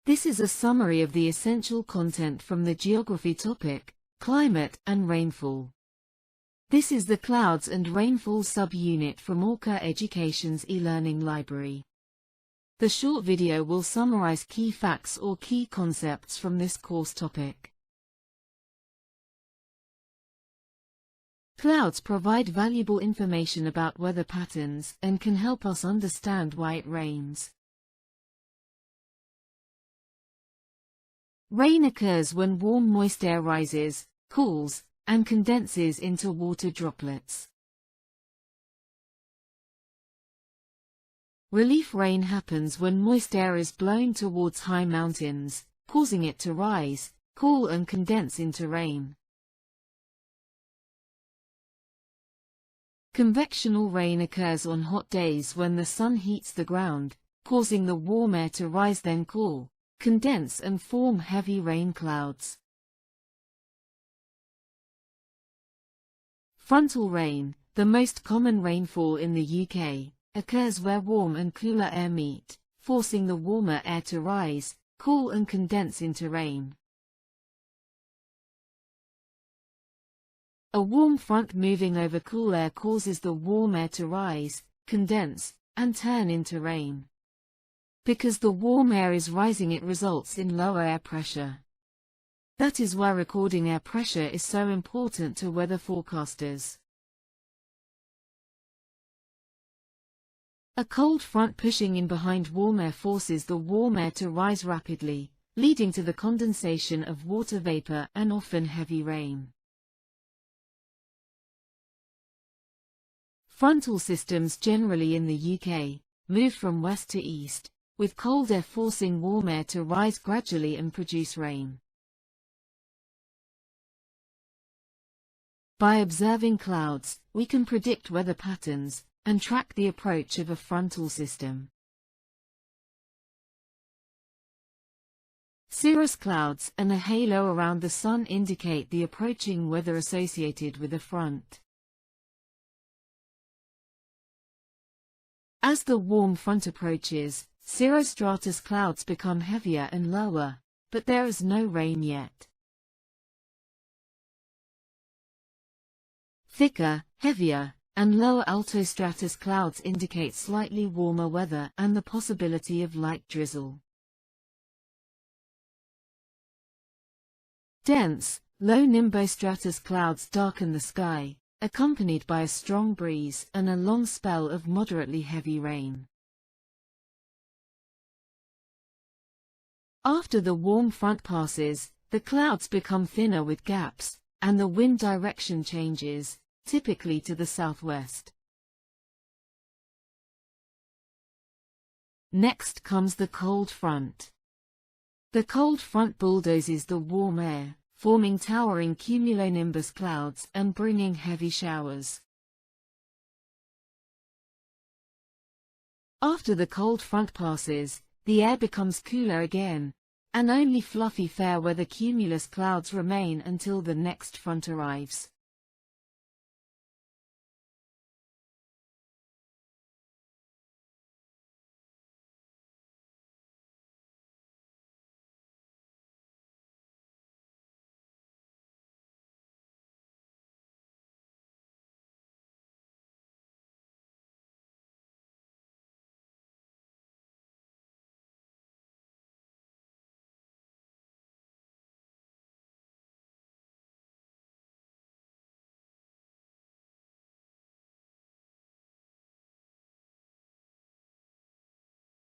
This is a summary of the essential content from the geography topic, Climate and Rainfall. This is the Clouds and Rainfall subunit from ORCA Education's e-learning library. The short video will summarize key facts or key concepts from this course topic. Clouds provide valuable information about weather patterns and can help us understand why it rains. Rain occurs when warm moist air rises, cools, and condenses into water droplets. Relief rain happens when moist air is blown towards high mountains, causing it to rise, cool and condense into rain. Convectional rain occurs on hot days when the sun heats the ground, causing the warm air to rise then cool, condense and form heavy rain clouds. Frontal rain, the most common rainfall in the UK, occurs where warm and cooler air meet, forcing the warmer air to rise, cool and condense into rain. A warm front moving over cool air causes the warm air to rise, condense, and turn into rain. Because the warm air is rising, it results in lower air pressure. That is why recording air pressure is so important to weather forecasters. A cold front pushing in behind warm air forces the warm air to rise rapidly, leading to the condensation of water vapor and often heavy rain. Frontal systems generally in the UK move from west to east, with cold air forcing warm air to rise gradually and produce rain. By observing clouds, we can predict weather patterns and track the approach of a frontal system. Cirrus clouds and a halo around the sun indicate the approaching weather associated with a front. As the warm front approaches, cirrostratus clouds become heavier and lower, but there is no rain yet. Thicker, heavier, and lower altostratus clouds indicate slightly warmer weather and the possibility of light drizzle. Dense, low nimbostratus clouds darken the sky, accompanied by a strong breeze and a long spell of moderately heavy rain. After the warm front passes, the clouds become thinner with gaps, and the wind direction changes, typically to the southwest. Next comes the cold front. The cold front bulldozes the warm air, forming towering cumulonimbus clouds and bringing heavy showers. After the cold front passes, the air becomes cooler again, and only fluffy fair weather cumulus clouds remain until the next front arrives.